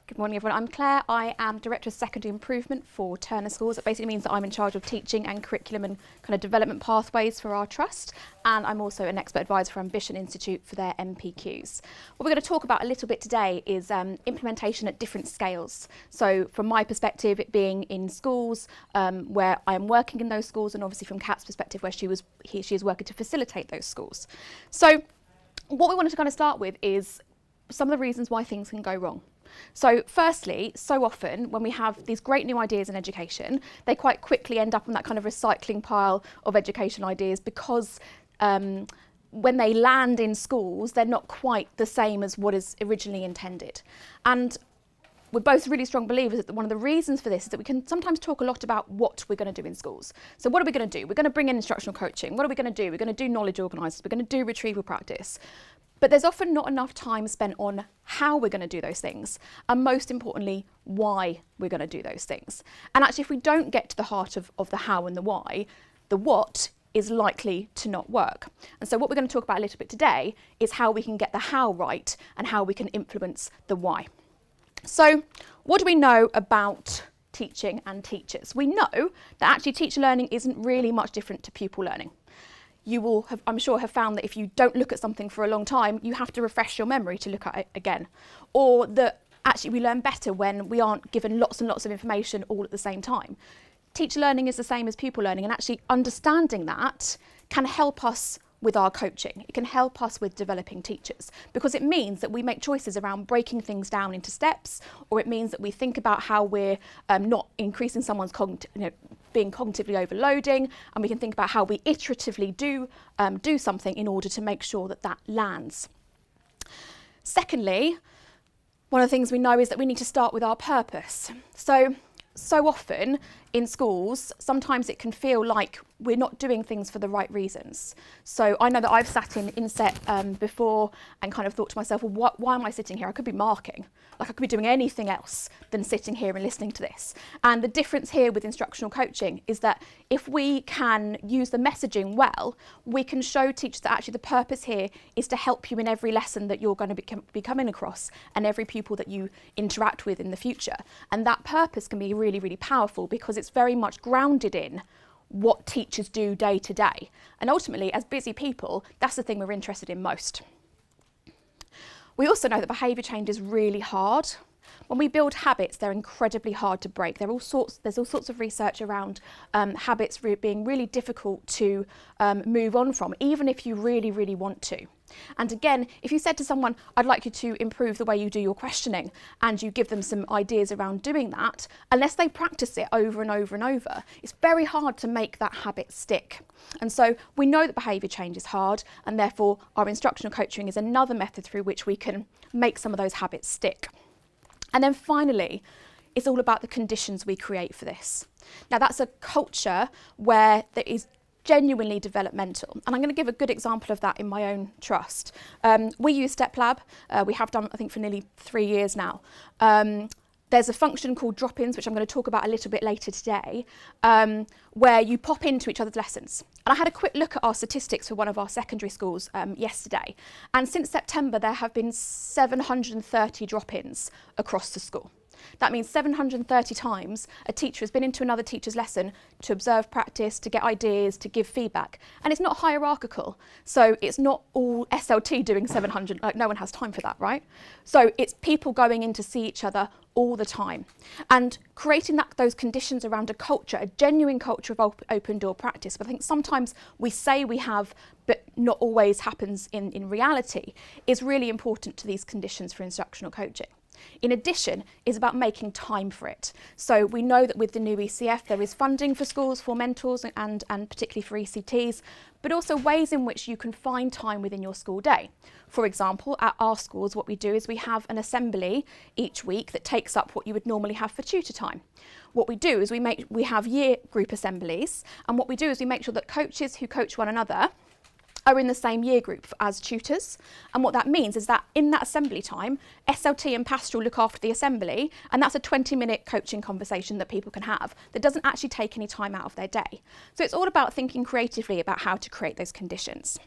Good morning, everyone. I'm Claire. I am Director of Secondary Improvement for Turner Schools. It basically means that I'm in charge of teaching and curriculum and kind of development pathways for our trust. And I'm also an expert advisor for Ambition Institute for their MPQs. What we're going to talk about a little bit today is implementation at different scales. So from my perspective, it being in schools where I'm working in those schools, and obviously from Kat's perspective where she is working to facilitate those schools. So what we wanted to kind of start with is some of the reasons why things can go wrong. So firstly, so often when we have these great new ideas in education, they quite quickly end up on that kind of recycling pile of education ideas because when they land in schools, they're not quite the same as what is originally intended. And we're both really strong believers that one of the reasons for this is that we can sometimes talk a lot about what we're going to do in schools. So what are we going to do? We're going to bring in instructional coaching. What are we going to do? We're going to do knowledge organisers. We're going to do retrieval practice. But there's often not enough time spent on how we're going to do those things, and most importantly, why we're going to do those things. And actually, if we don't get to the heart of the how and the why, the what is likely to not work. And so what we're going to talk about a little bit today is how we can get the how right and how we can influence the why. So what do we know about teaching and teachers? We know that actually teacher learning isn't really much different to pupil learning. You will have, I'm sure, have found that if you don't look at something for a long time, you have to refresh your memory to look at it again. Or that actually we learn better when we aren't given lots and lots of information all at the same time. Teacher learning is the same as pupil learning, and actually understanding that can help us with our coaching. It can help us with developing teachers because it means that we make choices around breaking things down into steps, or it means that we think about how we're not increasing someone's being cognitively overloading, and we can think about how we iteratively do something in order to make sure that that lands. Secondly, one of the things we know is that we need to start with our purpose. So often in schools, sometimes it can feel like we're not doing things for the right reasons. So I know that I've sat in inset before and kind of thought to myself, well, why am I sitting here? I could be marking. Like I could be doing anything else than sitting here and listening to this. And the difference here with instructional coaching is that if we can use the messaging well, we can show teachers that actually the purpose here is to help you in every lesson that you're going to be coming across and every pupil that you interact with in the future. And that purpose can be really, really powerful because it's very much grounded in what teachers do day to day. And ultimately, as busy people, that's the thing we're interested in most. We also know that behaviour change is really hard. When we build habits, they're incredibly hard to break. There's all sorts of research around habits being really difficult to move on from, even if you really, really want to. And again, if you said to someone, I'd like you to improve the way you do your questioning, and you give them some ideas around doing that, unless they practice it over and over and over, it's very hard to make that habit stick. And so we know that behaviour change is hard, and therefore our instructional coaching is another method through which we can make some of those habits stick. And then finally, it's all about the conditions we create for this. Now that's a culture where there is genuinely developmental. And I'm going to give a good example of that in my own trust. We use Steplab. We have done, I think, for nearly 3 years now. There's a function called drop-ins, which I'm going to talk about a little bit later today, where you pop into each other's lessons. And I had a quick look at our statistics for one of our secondary schools yesterday. And since September, there have been 730 drop-ins across the school. That means 730 times a teacher has been into another teacher's lesson to observe practice, to get ideas, to give feedback. And it's not hierarchical. So it's not all SLT doing 700, like no one has time for that, right? So it's people going in to see each other all the time. And creating those conditions around a culture, a genuine culture of open door practice. But I think sometimes we say we have, but not always happens in reality, is really important to these conditions for instructional coaching. In addition, is about making time for it. So we know that with the new ECF, there is funding for schools, for mentors, and particularly for ECTs, but also ways in which you can find time within your school day. For example, at our schools, what we do is we have an assembly each week that takes up what you would normally have for tutor time. What we do is we have year group assemblies, and what we do is we make sure that coaches who coach one another are in the same year group as tutors. And what that means is that in that assembly time, SLT and Pastoral look after the assembly, and that's a 20-minute coaching conversation that people can have that doesn't actually take any time out of their day. So it's all about thinking creatively about how to create those conditions.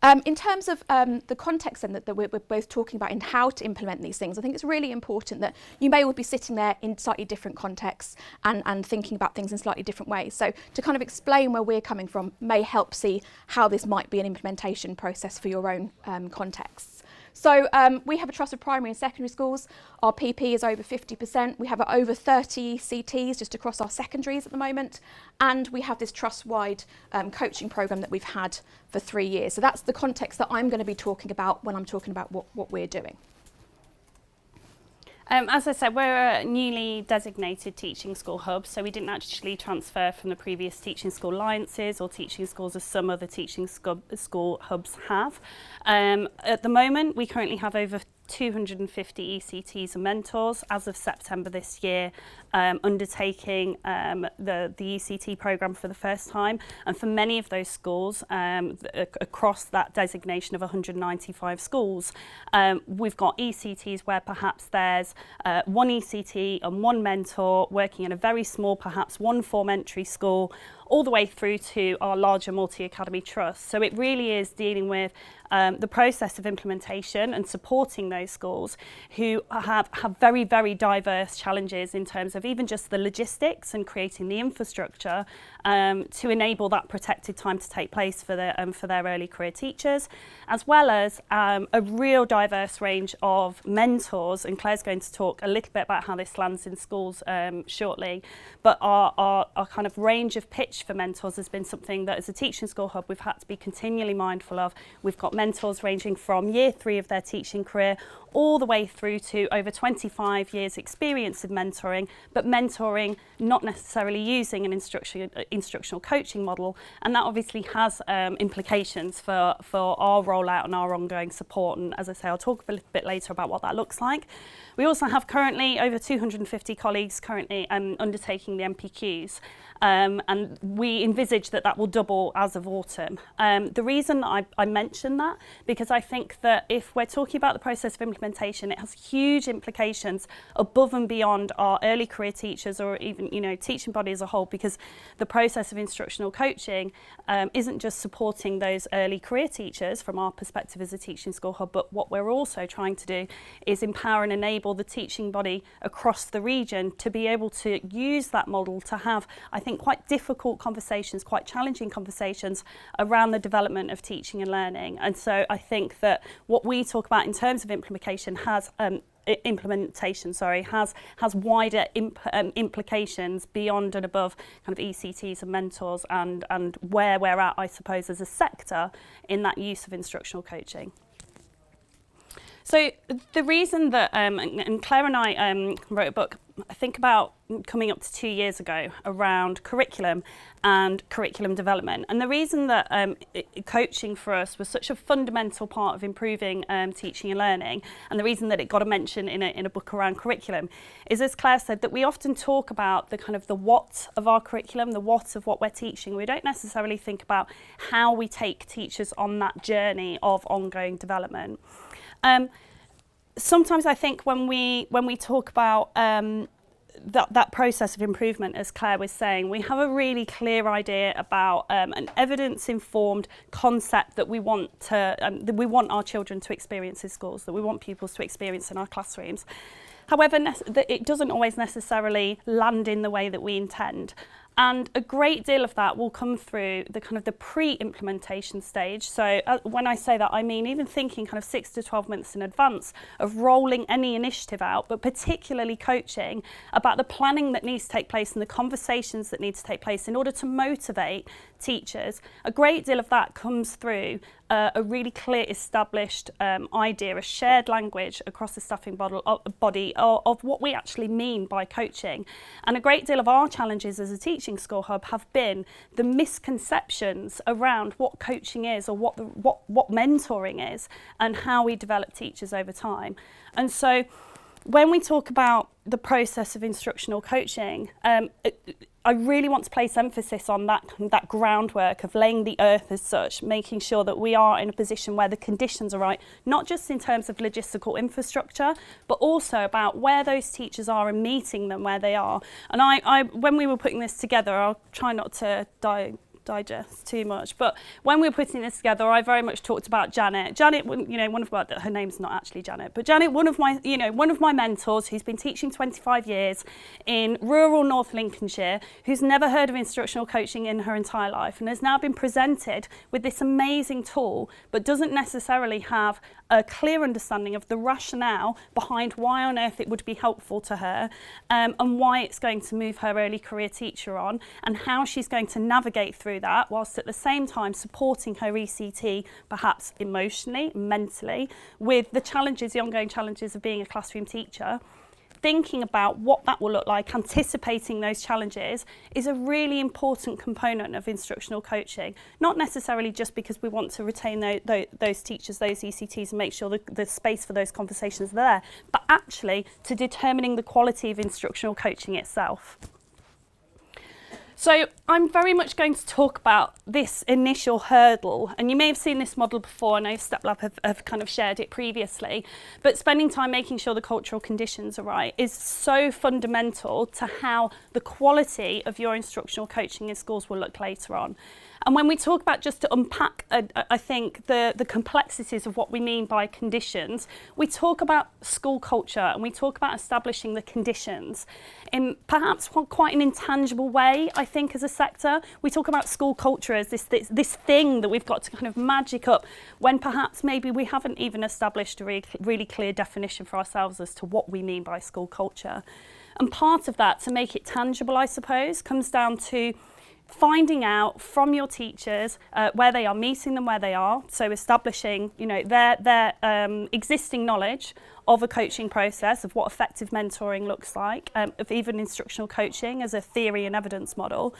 In terms of the context then that we're both talking about and how to implement these things, I think it's really important that you may all be sitting there in slightly different contexts and thinking about things in slightly different ways. So to kind of explain where we're coming from may help see how this might be an implementation process for your own contexts. So we have a trust of primary and secondary schools. Our PP is over 50%. We have over 30 CTs just across our secondaries at the moment. And we have this trust-wide coaching programme that we've had for 3 years. So that's the context that I'm going to be talking about when I'm talking about what we're doing. As I said, we're a newly designated teaching school hub, so we didn't actually transfer from the previous teaching school alliances or teaching schools as some other teaching school hubs have. At the moment, we currently have over 250 ECTs and mentors as of September this year, undertaking the ECT programme for the first time. And for many of those schools, across that designation of 195 schools, we've got ECTs where perhaps there's one ECT and one mentor working in a very small, perhaps one form entry school, all the way through to our larger multi-academy trust. So it really is dealing with the process of implementation and supporting those schools who have very, very diverse challenges in terms of even just the logistics and creating the infrastructure to enable that protected time to take place for their early career teachers, as well as a real diverse range of mentors. And Claire's going to talk a little bit about how this lands in schools shortly. But our kind of range of pitch for mentors has been something that as a teaching school hub we've had to be continually mindful of. We've got mentors ranging from year 3 of their teaching career all the way through to over 25 years experience of mentoring, but mentoring not necessarily using an instructional coaching model, and that obviously has implications for our rollout and our ongoing support. And as I say, I'll talk a little bit later about what that looks like. We also have currently over 250 colleagues currently undertaking the MPQs, and we envisage that will double as of autumn. The reason I mention that, because I think that if we're talking about the process of implementation, it has huge implications above and beyond our early career teachers or even teaching body as a whole, because the process of instructional coaching isn't just supporting those early career teachers from our perspective as a teaching school hub, but what we're also trying to do is empower and enable the teaching body across the region to be able to use that model to have, I think, quite difficult conversations, quite challenging conversations around the development of teaching and learning. And so I think that what we talk about in terms of implementation has wider implications beyond and above kind of ECTs and mentors and where we're at, I suppose, as a sector in that use of instructional coaching. So the reason that, and Claire and I wrote a book, I think about coming up to 2 years ago, around curriculum and curriculum development. And the reason that coaching for us was such a fundamental part of improving teaching and learning, and the reason that it got a mention in a book around curriculum, is, as Claire said, that we often talk about the kind of the what of our curriculum, the what of what we're teaching. We don't necessarily think about how we take teachers on that journey of ongoing development. Sometimes I think when we talk about that process of improvement, as Claire was saying, we have a really clear idea about an evidence-informed concept that we want our children to experience in schools, that we want pupils to experience in our classrooms. However, it doesn't always necessarily land in the way that we intend. And a great deal of that will come through the kind of the pre-implementation stage. So when I say that, I mean even thinking kind of 6 to 12 months in advance of rolling any initiative out, but particularly coaching about the planning that needs to take place and the conversations that need to take place in order to motivate teachers. A great deal of that comes through a really clear established idea, a shared language across the staffing body of what we actually mean by coaching. And a great deal of our challenges as a teaching school hub have been the misconceptions around what coaching is or what mentoring is and how we develop teachers over time. And so when we talk about the process of instructional coaching, I really want to place emphasis on that groundwork of laying the earth as such, making sure that we are in a position where the conditions are right, not just in terms of logistical infrastructure, but also about where those teachers are and meeting them where they are. And I when we were putting this together, I'll try not to digest too much. But when we were putting this together, I very much talked about Janet. Janet, you know, her name's not actually Janet, but Janet, one of my mentors who's been teaching 25 years in rural North Lincolnshire, who's never heard of instructional coaching in her entire life and has now been presented with this amazing tool, but doesn't necessarily have a clear understanding of the rationale behind why on earth it would be helpful to her, and why it's going to move her early career teacher on, and how she's going to navigate through that whilst at the same time supporting her ECT, perhaps emotionally, mentally, with the ongoing challenges of being a classroom teacher. Thinking about what that will look like, anticipating those challenges, is a really important component of instructional coaching. Not necessarily just because we want to retain those teachers, those ECTs, and make sure the space for those conversations are there, but actually to determining the quality of instructional coaching itself. So I'm very much going to talk about this initial hurdle, and you may have seen this model before. I know Steplab have kind of shared it previously, but spending time making sure the cultural conditions are right is so fundamental to how the quality of your instructional coaching in schools will look later on. And when we talk about, just to unpack, I think, the complexities of what we mean by conditions, we talk about school culture and we talk about establishing the conditions in perhaps quite an intangible way, I think, as a sector. We talk about school culture as this thing that we've got to kind of magic up, when perhaps maybe we haven't even established a really clear definition for ourselves as to what we mean by school culture. And part of that, to make it tangible, I suppose, comes down to finding out from your teachers where they are, meeting them where they are, so establishing, you know, their existing knowledge of a coaching process, of what effective mentoring looks like, of even instructional coaching as a theory and evidence model,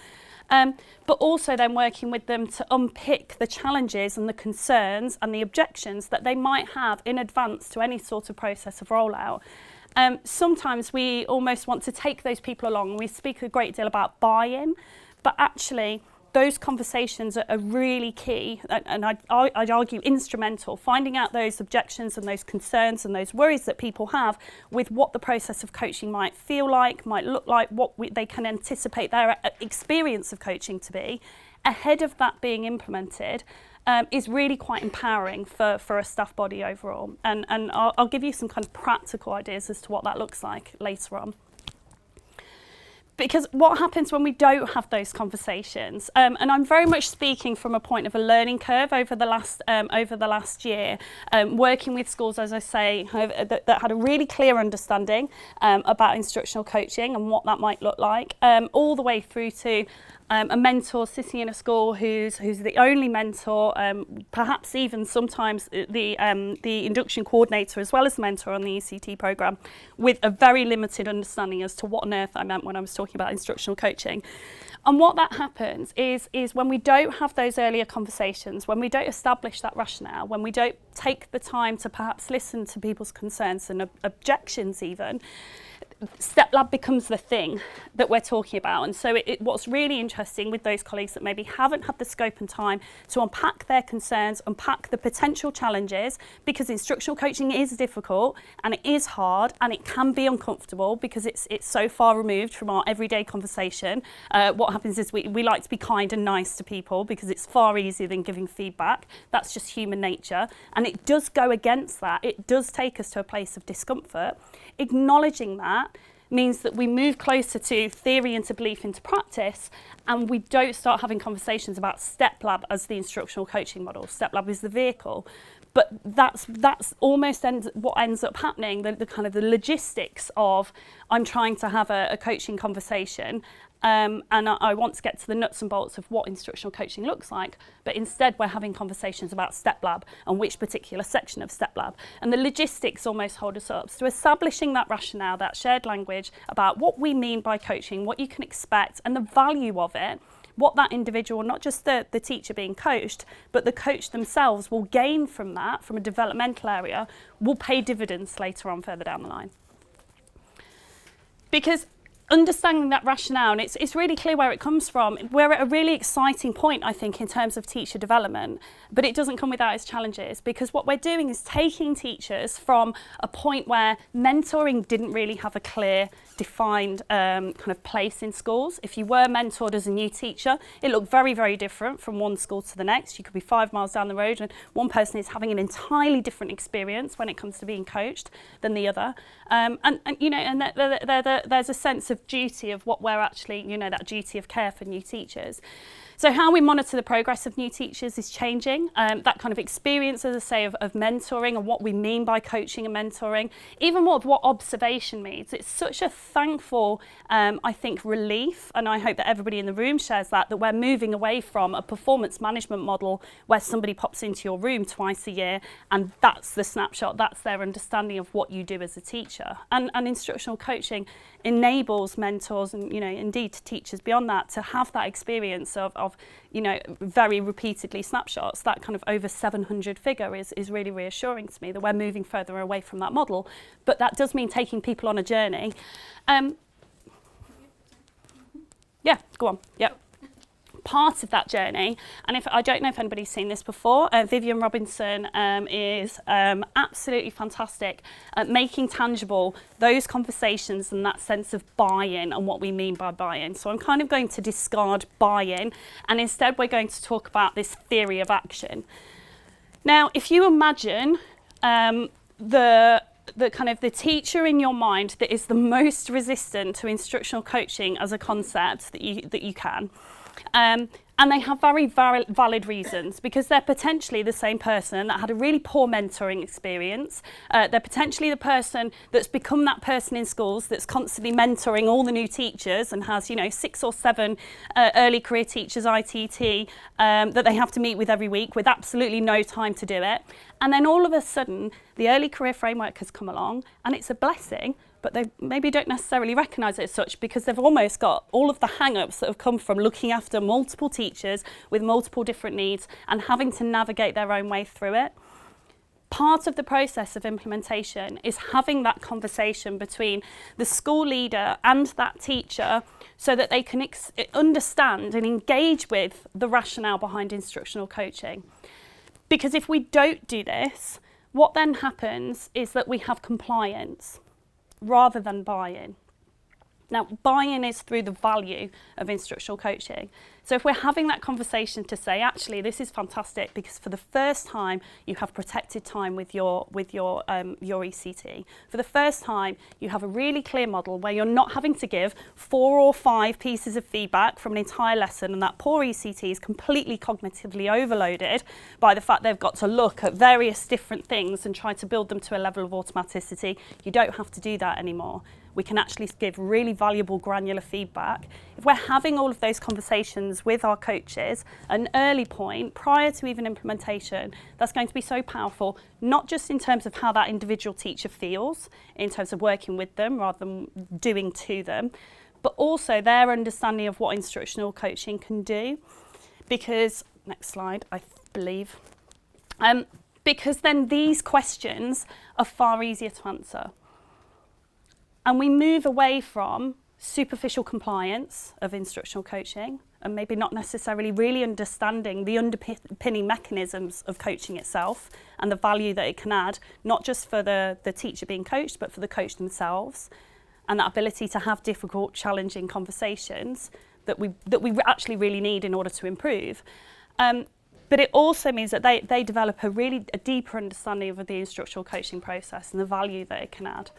but also then working with them to unpick the challenges and the concerns and the objections that they might have in advance to any sort of process of rollout. Sometimes we almost want to take those people along. We speak a great deal about buy-in, but actually those conversations are really key, and I'd argue instrumental, finding out those objections and those concerns and those worries that people have with what the process of coaching might feel like, might look like, what they can anticipate their experience of coaching to be, ahead of that being implemented, is really quite empowering for a staff body overall. And I'll give you some kind of practical ideas as to what that looks like later on. Because what happens when we don't have those conversations, and I'm very much speaking from a point of a learning curve over the last year, working with schools, as I say, that had a really clear understanding about instructional coaching and what that might look like, all the way through to a mentor sitting in a school who's the only mentor, perhaps even sometimes the induction coordinator as well as the mentor on the ECT programme, with a very limited understanding as to what on earth I meant when I was talking about instructional coaching. And what that happens is when we don't have those earlier conversations, when we don't establish that rationale, when we don't take the time to perhaps listen to people's concerns and objections even, Steplab becomes the thing that we're talking about. And so what's really interesting with those colleagues that maybe haven't had the scope and time to unpack their concerns, unpack the potential challenges, because instructional coaching is difficult and it is hard and it can be uncomfortable because it's so far removed from our everyday conversation. What happens is we like to be kind and nice to people because it's far easier than giving feedback. That's just human nature. And it does go against that. It does take us to a place of discomfort. Acknowledging that means that we move closer to theory into belief into practice, and we don't start having conversations about Steplab as the instructional coaching model. Steplab is the vehicle, but that's almost what ends up happening, the kind of the logistics of I'm trying to have a coaching conversation, and I want to get to the nuts and bolts of what instructional coaching looks like, but instead we're having conversations about Steplab and which particular section of Steplab. And the logistics almost hold us up. So establishing that rationale, that shared language about what we mean by coaching, what you can expect and the value of it, what that individual, not just the teacher being coached, but the coach themselves will gain from that, from a developmental area, will pay dividends later on further down the line. Because understanding that rationale, and it's really clear where it comes from. We're at a really exciting point, I think, in terms of teacher development, but it doesn't come without its challenges, because what we're doing is taking teachers from a point where mentoring didn't really have a clear, defined kind of place in schools. If you were mentored as a new teacher, it looked very, very different from one school to the next. You could be 5 miles down the road and one person is having an entirely different experience when it comes to being coached than the other. And you know, and there's a sense of duty of what we're actually, you know, that duty of care for new teachers. So how we monitor the progress of new teachers is changing. That kind of experience, as I say, of mentoring and what we mean by coaching and mentoring, even more of what observation means. It's such a thankful, I think, relief, and I hope that everybody in the room shares that we're moving away from a performance management model where somebody pops into your room twice a year and that's the snapshot, that's their understanding of what you do as a teacher. And instructional coaching enables mentors and, you know, indeed teachers beyond that to have that experience of you know, very repeatedly snapshots. That kind of over 700 figure is really reassuring to me that we're moving further away from that model, but that does mean taking people on a journey. Yeah, go on. Yep. Part of that journey, and if I don't know if anybody's seen this before, Vivian Robinson is absolutely fantastic at making tangible those conversations and that sense of buy-in and what we mean by buy-in. So I'm kind of going to discard buy-in, and instead we're going to talk about this theory of action. Now, if you imagine the kind of the teacher in your mind that is the most resistant to instructional coaching as a concept that you can. And they have very valid reasons, because they're potentially the same person that had a really poor mentoring experience. They're potentially the person that's become that person in schools that's constantly mentoring all the new teachers and has, you know, 6 or 7 early career teachers, ITT, that they have to meet with every week with absolutely no time to do it. And then all of a sudden, the early career framework has come along, and it's a blessing, but they maybe don't necessarily recognise it as such, because they've almost got all of the hang-ups that have come from looking after multiple teachers with multiple different needs and having to navigate their own way through it. Part of the process of implementation is having that conversation between the school leader and that teacher so that they can understand and engage with the rationale behind instructional coaching. Because if we don't do this, what then happens is that we have compliance rather than buy-in. Now, buy-in is through the value of instructional coaching. So if we're having that conversation to say, actually, this is fantastic because for the first time you have protected time with your ECT. For the first time, you have a really clear model where you're not having to give 4 or 5 pieces of feedback from an entire lesson, and that poor ECT is completely cognitively overloaded by the fact they've got to look at various different things and try to build them to a level of automaticity. You don't have to do that anymore. We can actually give really valuable granular feedback. If we're having all of those conversations with our coaches at an early point, prior to even implementation, that's going to be so powerful, not just in terms of how that individual teacher feels, in terms of working with them rather than doing to them, but also their understanding of what instructional coaching can do. Because, next slide, I believe, because then these questions are far easier to answer. And we move away from superficial compliance of instructional coaching and maybe not necessarily really understanding the underpinning mechanisms of coaching itself and the value that it can add, not just for the teacher being coached, but for the coach themselves, and that ability to have difficult, challenging conversations that we actually really need in order to improve. But it also means that they develop a deeper understanding of the instructional coaching process and the value that it can add.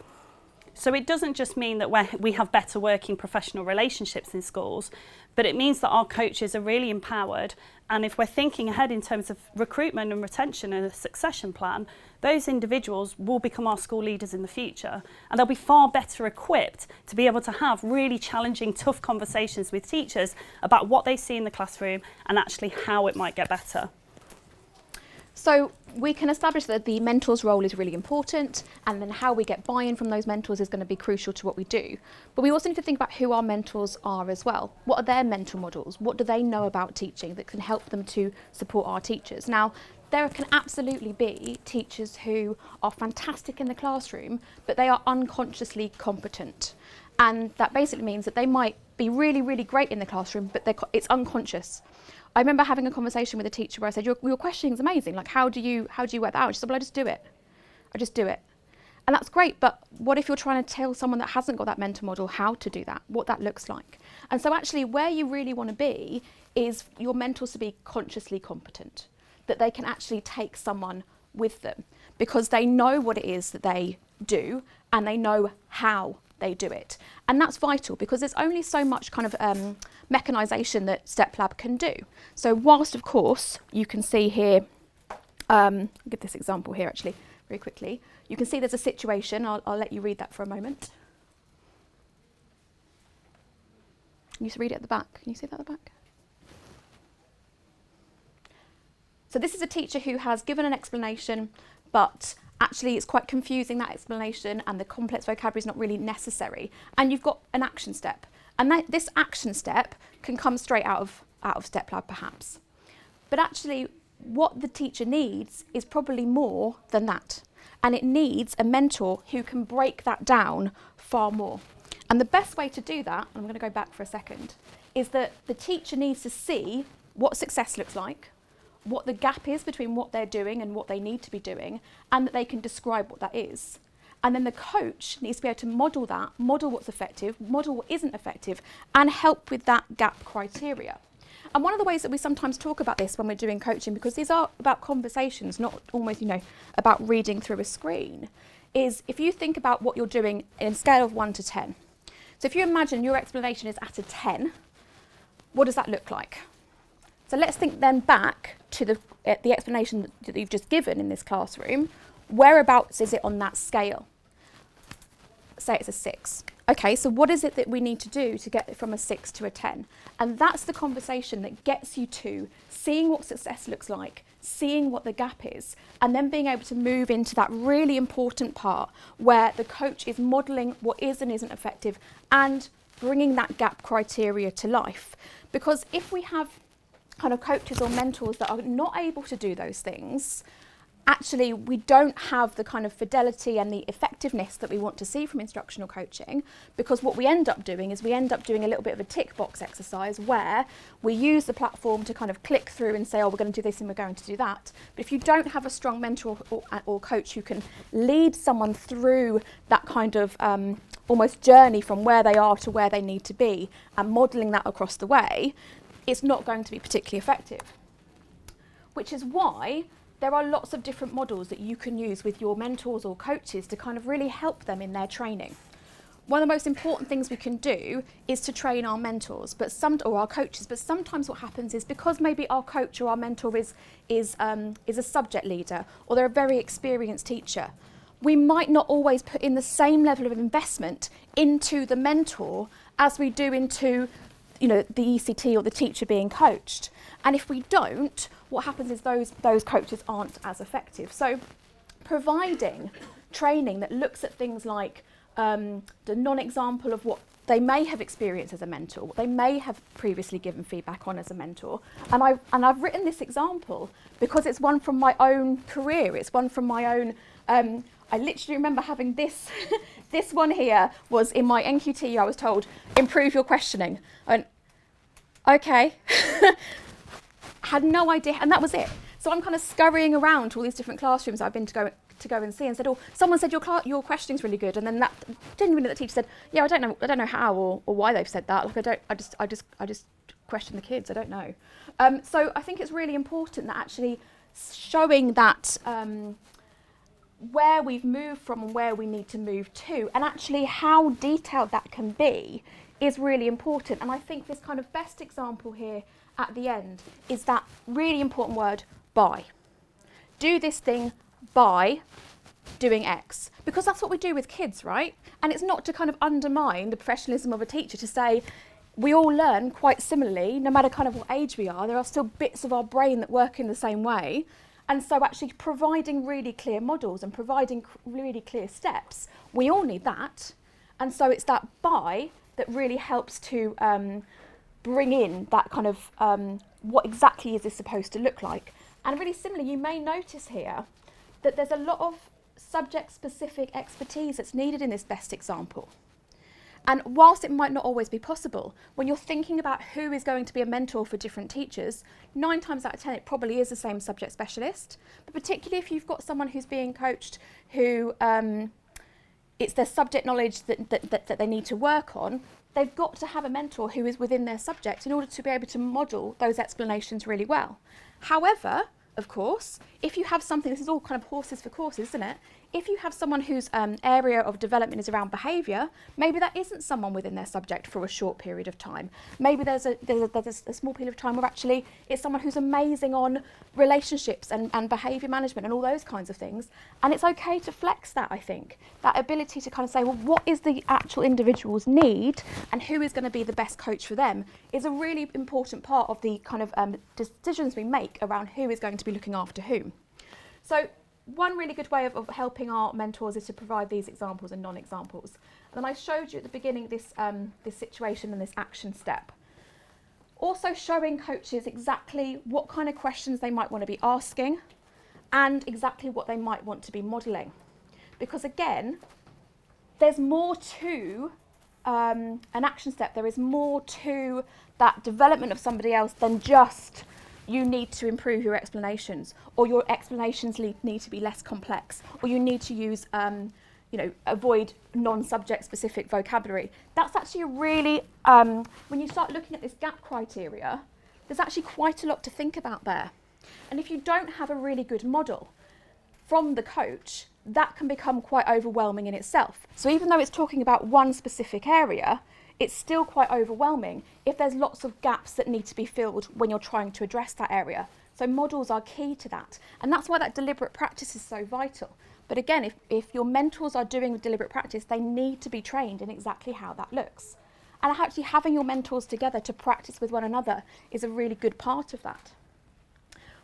So it doesn't just mean that we have better working professional relationships in schools, but it means that our coaches are really empowered. And if we're thinking ahead in terms of recruitment and retention and a succession plan, those individuals will become our school leaders in the future. And they'll be far better equipped to be able to have really challenging, tough conversations with teachers about what they see in the classroom and actually how it might get better. So we can establish that the mentor's role is really important, and then how we get buy-in from those mentors is going to be crucial to what we do. But we also need to think about who our mentors are as well. What are their mentor models? What do they know about teaching that can help them to support our teachers? Now, there can absolutely be teachers who are fantastic in the classroom, but they are unconsciously competent. And that basically means that they might be really, really great in the classroom, but it's unconscious. I remember having a conversation with a teacher where I said, your questioning is amazing. Like, how do you work that out? She said, well, I just do it. I just do it. And that's great, but what if you're trying to tell someone that hasn't got that mental model how to do that, what that looks like? And so actually where you really want to be is your mentors to be consciously competent, that they can actually take someone with them because they know what it is that they do and they know how they do it. And that's vital because there's only so much kind of mechanisation that Steplab can do. So whilst, of course, you can see here, I'll give this example here actually very quickly. You can see there's a situation. I'll let you read that for a moment. Can you read it at the back? Can you see that at the back? So this is a teacher who has given an explanation, but actually it's quite confusing, that explanation, and the complex vocabulary is not really necessary. And you've got an action step. And this action step can come straight out of Steplab perhaps. But actually what the teacher needs is probably more than that. And it needs a mentor who can break that down far more. And the best way to do that, and I'm going to go back for a second, is that the teacher needs to see what success looks like, what the gap is between what they're doing and what they need to be doing, and that they can describe what that is. And then the coach needs to be able to model that, model what's effective, model what isn't effective, and help with that gap criteria. And one of the ways that we sometimes talk about this when we're doing coaching, because these are about conversations, not almost, about reading through a screen, is if you think about what you're doing in a scale of 1 to 10. So if you imagine your explanation is at a 10, what does that look like? So let's think then back to the explanation that you've just given in this classroom. Whereabouts is it on that scale? Say it's a 6. Okay, so what is it that we need to do to get it from a 6 to a 10? And that's the conversation that gets you to seeing what success looks like, seeing what the gap is, and then being able to move into that really important part where the coach is modelling what is and isn't effective and bringing that gap criteria to life. Because if we have kind of coaches or mentors that are not able to do those things, actually we don't have the kind of fidelity and the effectiveness that we want to see from instructional coaching, because what we end up doing is we end up doing a little bit of a tick box exercise where we use the platform to kind of click through and say, oh, we're going to do this and we're going to do that. But if you don't have a strong mentor or coach who can lead someone through that kind of almost journey from where they are to where they need to be and modelling that across the way, it's not going to be particularly effective. Which is why there are lots of different models that you can use with your mentors or coaches to kind of really help them in their training. One of the most important things we can do is to train our mentors, or our coaches. But sometimes what happens is because maybe our coach or our mentor is a subject leader or they're a very experienced teacher, we might not always put in the same level of investment into the mentor as we do into the ECT or the teacher being coached. And if we don't, what happens is those coaches aren't as effective. So providing training that looks at things like the non-example of what they may have experienced as a mentor, what they may have previously given feedback on as a mentor. And I've written this example because it's one from my own career. It's one from my own, I literally remember having this, this one here was in my NQT, I was told, improve your questioning. And okay, had no idea, and that was it. So I'm kind of scurrying around to all these different classrooms I've been to go and see, and said, oh, someone said your questioning's really good, and then that genuinely the teacher said, yeah, I don't know how or why they've said that. Like I just question the kids. I don't know. So I think it's really important that actually showing that where we've moved from and where we need to move to, and actually how detailed that can be, is really important. And I think this kind of best example here at the end is that really important word, by. Do this thing by doing X. Because that's what we do with kids, right? And it's not to kind of undermine the professionalism of a teacher to say we all learn quite similarly, no matter kind of what age we are. There are still bits of our brain that work in the same way. And so actually providing really clear models and providing really clear steps, we all need that. And so it's that by that really helps to bring in that kind of what exactly is this supposed to look like. And really similarly, you may notice here that there's a lot of subject-specific expertise that's needed in this best example. And whilst it might not always be possible, when you're thinking about who is going to be a mentor for different teachers, 9 times out of 10 it probably is the same subject specialist. But particularly if you've got someone who's being coached who it's their subject knowledge that they need to work on, they've got to have a mentor who is within their subject in order to be able to model those explanations really well. However, of course, if you have something, this is all kind of horses for courses, isn't it? If you have someone whose area of development is around behaviour, maybe that isn't someone within their subject for a short period of time. Maybe there's a small period of time where actually it's someone who's amazing on relationships and behaviour management and all those kinds of things. And it's okay to flex that, I think. That ability to kind of say, well, what is the actual individual's need and who is going to be the best coach for them is a really important part of the kind of decisions we make around who is going to be looking after whom. So one really good way of helping our mentors is to provide these examples and non-examples. And then I showed you at the beginning this situation and this action step. Also showing coaches exactly what kind of questions they might want to be asking and exactly what they might want to be modelling. Because again, there's more to an action step. There is more to that development of somebody else than just you need to improve your explanations, or your explanations need to be less complex, or you need to use, avoid non-subject specific vocabulary. That's actually a really, when you start looking at this gap criteria, there's actually quite a lot to think about there. And if you don't have a really good model from the coach, that can become quite overwhelming in itself. So even though it's talking about one specific area, it's still quite overwhelming if there's lots of gaps that need to be filled when you're trying to address that area. So models are key to that. And that's why that deliberate practice is so vital. But again, if your mentors are doing deliberate practice, they need to be trained in exactly how that looks. And actually having your mentors together to practice with one another is a really good part of that.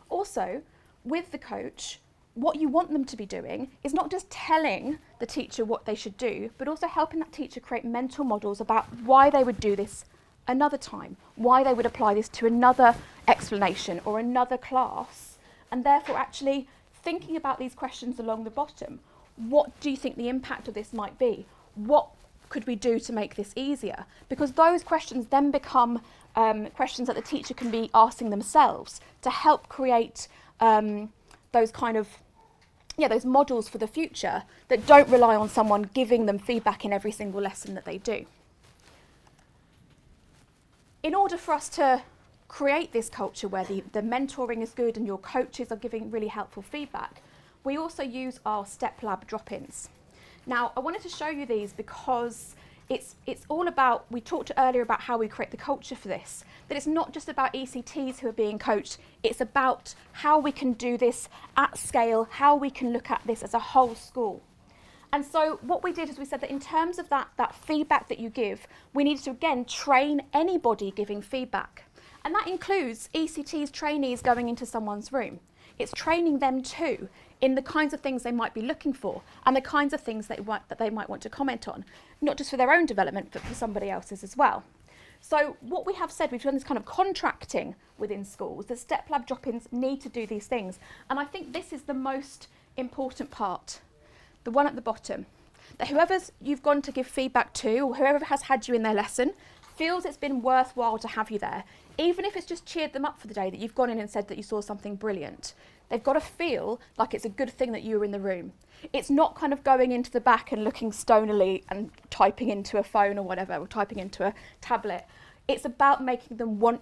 Also, with the coach, what you want them to be doing is not just telling the teacher what they should do, but also helping that teacher create mental models about why they would do this another time, why they would apply this to another explanation or another class, and therefore actually thinking about these questions along the bottom. What do you think the impact of this might be? What could we do to make this easier? Because those questions then become questions that the teacher can be asking themselves to help create those kind of, those models for the future that don't rely on someone giving them feedback in every single lesson that they do. In order for us to create this culture where the mentoring is good and your coaches are giving really helpful feedback, we also use our Steplab drop-ins. Now, I wanted to show you these because it's all about, we talked earlier about how we create the culture for this, that it's not just about ECTs who are being coached, it's about how we can do this at scale, how we can look at this as a whole school. And so what we did is we said that in terms of that feedback that you give, we needed to again train anybody giving feedback. And that includes ECTs, trainees going into someone's room. It's training them too in the kinds of things they might be looking for and the kinds of things that they might want to comment on, not just for their own development, but for somebody else's as well. So what we have said, we've done this kind of contracting within schools. The Steplab drop-ins need to do these things. And I think this is the most important part, the one at the bottom, that whoever's you've gone to give feedback to, or whoever has had you in their lesson, feels it's been worthwhile to have you there, even if it's just cheered them up for the day that you've gone in and said that you saw something brilliant. They've got to feel like it's a good thing that you were in the room. It's not kind of going into the back and looking stonily and typing into a phone or whatever, or typing into a tablet. It's about making them want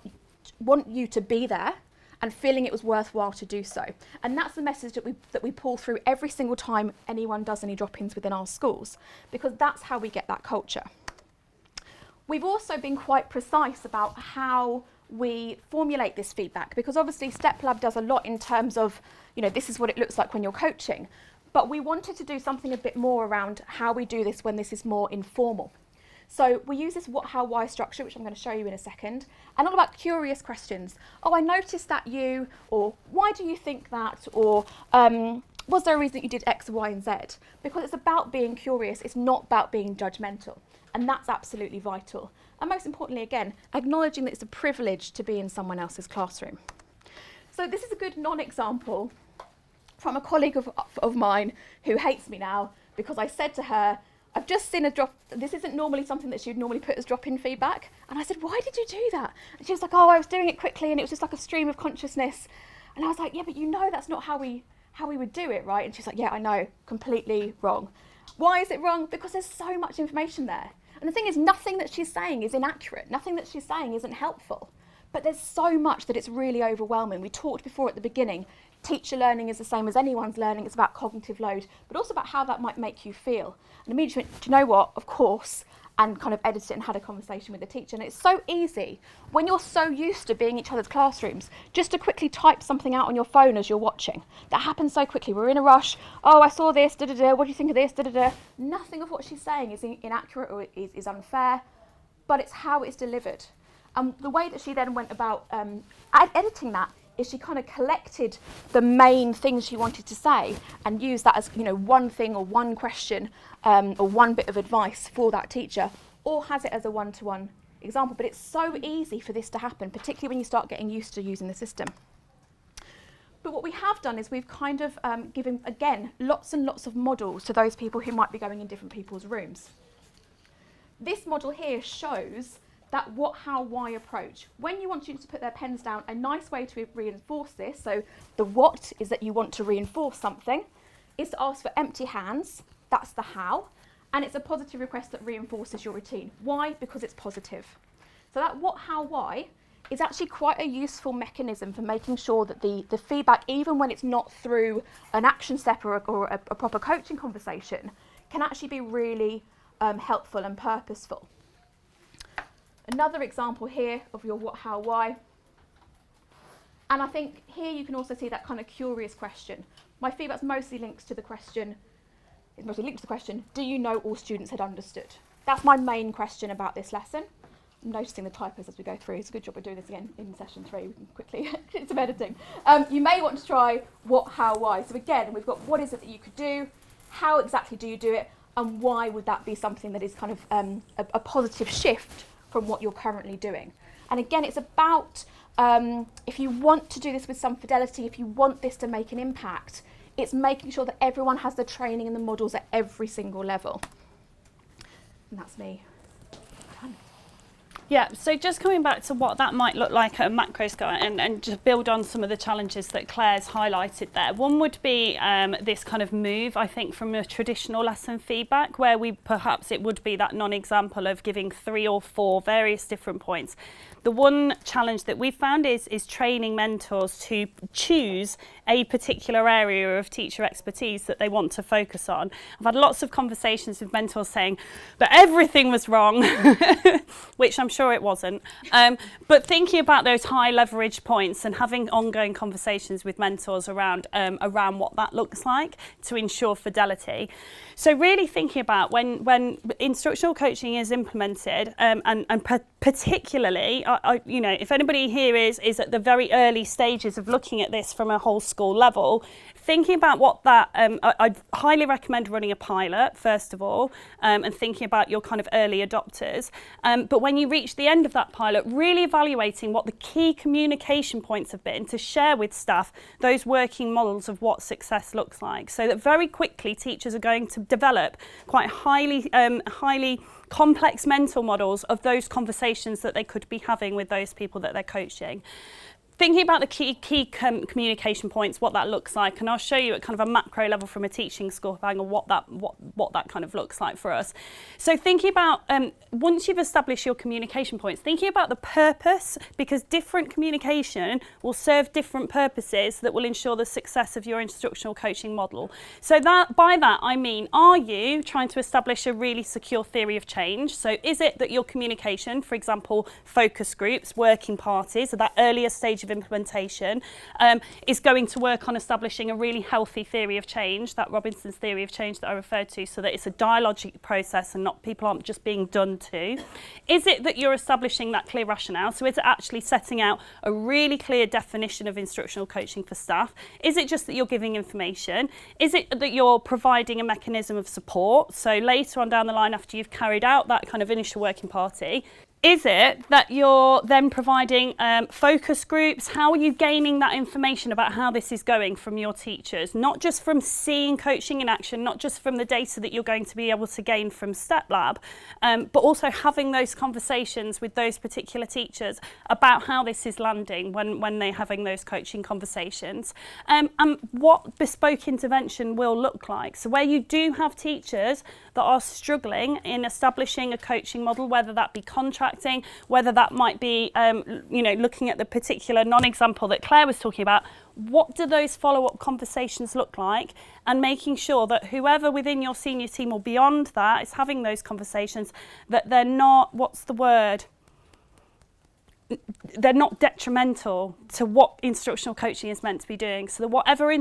you to be there and feeling it was worthwhile to do so. And that's the message that we pull through every single time anyone does any drop-ins within our schools, because that's how we get that culture. We've also been quite precise about how we formulate this feedback, because obviously Steplab does a lot in terms of, this is what it looks like when you're coaching. But we wanted to do something a bit more around how we do this when this is more informal. So we use this what, how, why structure, which I'm going to show you in a second, and all about curious questions. Oh, I noticed that you, or why do you think that, or was there a reason that you did X, Y, and Z? Because it's about being curious, it's not about being judgmental. And that's absolutely vital. And most importantly, again, acknowledging that it's a privilege to be in someone else's classroom. So this is a good non-example from a colleague of mine who hates me now because I said to her, I've just seen a drop. This isn't normally something that she would normally put as drop-in feedback. And I said, why did you do that? And she was like, oh, I was doing it quickly and it was just like a stream of consciousness. And I was like, yeah, but you know that's not how we would do it, right? And she's like, yeah, I know, completely wrong. Why is it wrong? Because there's so much information there. And the thing is, nothing that she's saying is inaccurate. Nothing that she's saying isn't helpful. But there's so much that it's really overwhelming. We talked before at the beginning, teacher learning is the same as anyone's learning. It's about cognitive load, but also about how that might make you feel. And immediately, do you know what? Of course, and kind of edited it and had a conversation with the teacher. And it's so easy when you're so used to being in each other's classrooms, just to quickly type something out on your phone as you're watching. That happens so quickly. We're in a rush. Oh, I saw this, da-da-da. What do you think of this, da-da-da? Nothing of what she's saying is inaccurate or is unfair, but it's how it's delivered. And the way that she then went about editing that is she kind of collected the main things she wanted to say and used that as, you know, one thing or one question or one bit of advice for that teacher, or has it as a one-to-one example. But it's so easy for this to happen, particularly when you start getting used to using the system. But what we have done is we've kind of given, again, lots and lots of models to those people who might be going in different people's rooms. This model here shows that what, how, why approach. When you want students to put their pens down, a nice way to reinforce this, so the what is that you want to reinforce something, is to ask for empty hands, that's the how, and it's a positive request that reinforces your routine. Why? Because it's positive. So that what, how, why is actually quite a useful mechanism for making sure that the feedback, even when it's not through an action step or a proper coaching conversation, can actually be really helpful and purposeful. Another example here of your what, how, why. And I think here you can also see that kind of curious question. My feedback's mostly linked to the question, do you know all students had understood? That's my main question about this lesson. I'm noticing the typos as we go through. It's a good job we're doing this again in session 3. We can quickly get some editing. You may want to try what, how, why. So again, we've got what is it that you could do, how exactly do you do it, and why would that be something that is kind of a positive shift from what you're currently doing. And again, it's about, if you want to do this with some fidelity, if you want this to make an impact, it's making sure that everyone has the training and the models at every single level. And that's me. Done. Yeah, so just coming back to what that might look like at a macro scale and just build on some of the challenges that Claire's highlighted there. One would be this kind of move, I think, from a traditional lesson feedback where perhaps it would be that non-example of giving 3 or 4 various different points. The one challenge that we've found is training mentors to choose a particular area of teacher expertise that they want to focus on. I've had lots of conversations with mentors saying, but everything was wrong, which I'm sure it wasn't. But thinking about those high leverage points and having ongoing conversations with mentors around what that looks like to ensure fidelity. So really thinking about when instructional coaching is implemented and particularly, you know, if anybody here is at the very early stages of looking at this from a whole school level, thinking about what that, I'd highly recommend running a pilot, first of all, and thinking about your kind of early adopters. But when you reach the end of that pilot, really evaluating what the key communication points have been to share with staff those working models of what success looks like. So that very quickly teachers are going to develop quite highly complex mental models of those conversations that they could be having with those people that they're coaching. Thinking about the key communication points, what that looks like, and I'll show you at kind of a macro level from a teaching school angle what that kind of looks like for us. So thinking about, once you've established your communication points, thinking about the purpose, because different communication will serve different purposes that will ensure the success of your instructional coaching model. So by that I mean, are you trying to establish a really secure theory of change? So is it that your communication, for example, focus groups, working parties, at that earlier stage of implementation, is going to work on establishing a really healthy theory of change, that Robinson's theory of change that I referred to, so that it's a dialogic process and people aren't just being done to? Is it that you're establishing that clear rationale? So is it actually setting out a really clear definition of instructional coaching for staff? Is it just that you're giving information? Is it that you're providing a mechanism of support? So later on down the line, after you've carried out that kind of initial working party, Is it that you're then providing focus groups? How are you gaining that information about how this is going from your teachers? Not just from seeing coaching in action, not just from the data that you're going to be able to gain from Steplab, but also having those conversations with those particular teachers about how this is landing when they're having those coaching conversations, and what bespoke intervention will look like. So where you do have teachers that are struggling in establishing a coaching model, whether that be contracting, whether that might be looking at the particular non-example that Claire was talking about, what do those follow-up conversations look like, and making sure that whoever within your senior team or beyond that is having those conversations, that they're not, they're not detrimental to what instructional coaching is meant to be doing. So that whatever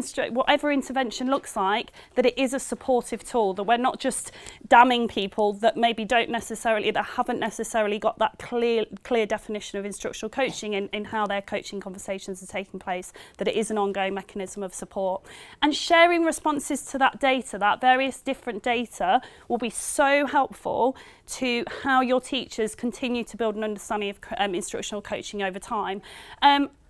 intervention looks like, that it is a supportive tool, that we're not just damning people that maybe haven't necessarily got that clear definition of instructional coaching in how their coaching conversations are taking place, that it is an ongoing mechanism of support. And sharing responses to that data, that various different data, will be so helpful to how your teachers continue to build an understanding of instructional coaching over time.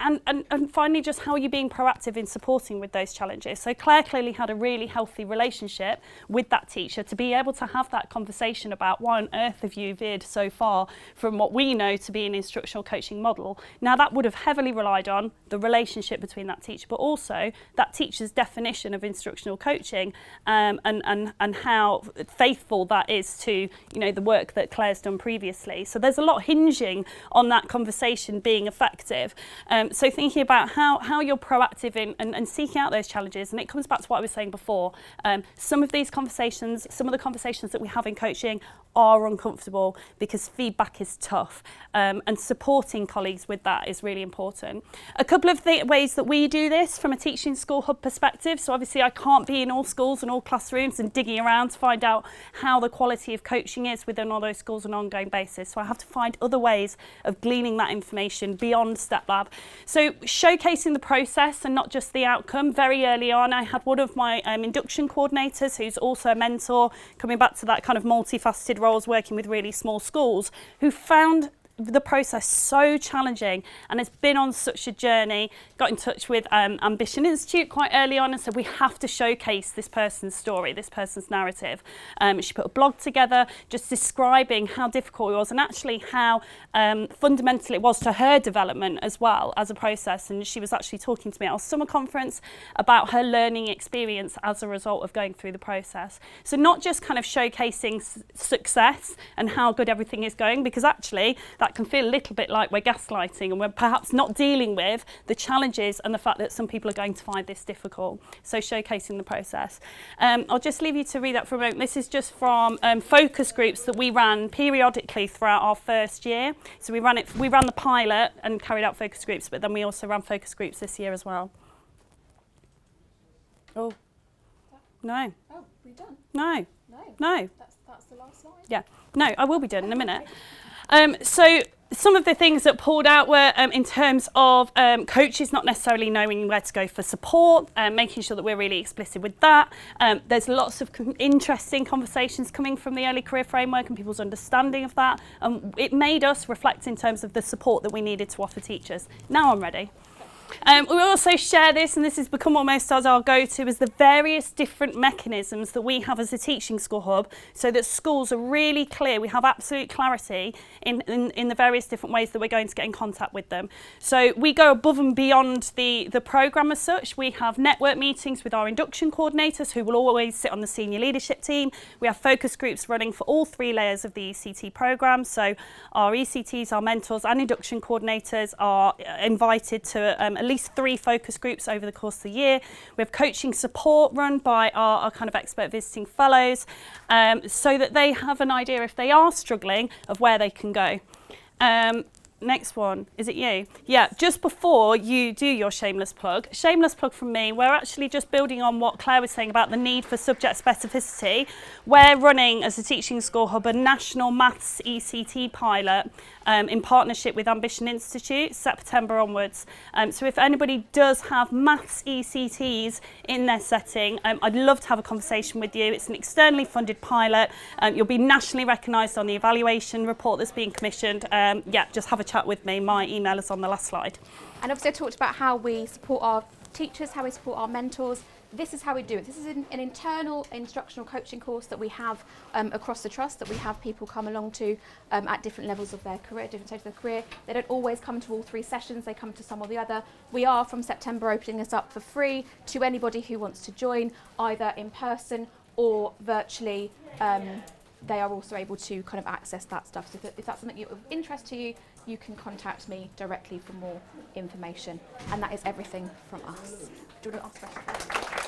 And finally, just how are you being proactive in supporting with those challenges? So Claire clearly had a really healthy relationship with that teacher to be able to have that conversation about why on earth have you veered so far from what we know to be an instructional coaching model. Now that would have heavily relied on the relationship between that teacher, but also that teacher's definition of instructional coaching, and how faithful that is to the work that Claire's done previously. So there's a lot hinging on that conversation being effective. So thinking about how you're proactive in and seeking out those challenges, and it comes back to what I was saying before. Some of the conversations that we have in coaching are uncomfortable because feedback is tough, and supporting colleagues with that is really important. A couple of the ways that we do this from a Teaching School Hub perspective, so obviously I can't be in all schools and all classrooms and digging around to find out how the quality of coaching is within all those schools on an ongoing basis, so I have to find other ways of gleaning that information beyond Steplab. So showcasing the process and not just the outcome. Very early on, I had one of my induction coordinators, who's also a mentor, coming back to that kind of multifaceted roles, working with really small schools, who found the process so challenging and has been on such a journey, got in touch with Ambition Institute quite early on and said, we have to showcase this person's story, this person's narrative. She put a blog together just describing how difficult it was and actually how fundamental it was to her development as well as a process. And she was actually talking to me at our summer conference about her learning experience as a result of going through the process. So not just kind of showcasing success and how good everything is going, because actually that can feel a little bit like we're gaslighting and we're perhaps not dealing with the challenges and the fact that some people are going to find this difficult. So showcasing the process. I'll just leave you to read that for a moment. This is just from focus groups that we ran periodically throughout our first year. So we ran the pilot and carried out focus groups, but then we also ran focus groups this year as well. Oh, no. Oh, we're done? No. No. That's the last slide? Yeah. No, I will be done in a minute. So some of the things that pulled out were in terms of coaches not necessarily knowing where to go for support, making sure that we're really explicit with that. There's lots of interesting conversations coming from the early career framework and people's understanding of that. It made us reflect in terms of the support that we needed to offer teachers. Now I'm ready. We also share this, and this has become almost as our go-to, is the various different mechanisms that we have as a Teaching School Hub, so that schools are really clear. We have absolute clarity in the various different ways that we're going to get in contact with them. So we go above and beyond the programme as such. We have network meetings with our induction coordinators, who will always sit on the senior leadership team. We have focus groups running for all 3 layers of the ECT programme. So our ECTs, our mentors and induction coordinators are invited to at least 3 focus groups over the course of the year. We have coaching support run by our kind of expert visiting fellows, so that they have an idea, if they are struggling, of where they can go. Next one, is it you? Yeah, just before you do your shameless plug from me, we're actually just building on what Claire was saying about the need for subject specificity. We're running, as a Teaching School Hub, a national maths ECT pilot in partnership with Ambition Institute, September onwards. So if anybody does have maths ECTs in their setting, I'd love to have a conversation with you. It's an externally funded pilot. You'll be nationally recognised on the evaluation report that's being commissioned. Yeah, just have a chat with me. My email is on the last slide. And obviously I talked about how we support our teachers, how we support our mentors. This is how we do it. This is an internal instructional coaching course that we have across the trust, that we have people come along to at different levels of their career, different stages of their career. They don't always come to all 3 sessions, they come to some or the other. We are from September opening this up for free to anybody who wants to join, either in person or virtually. They are also able to kind of access that stuff. So if that's something of interest to you, you can contact me directly for more information. And that is everything from us. Do you want to ask questions?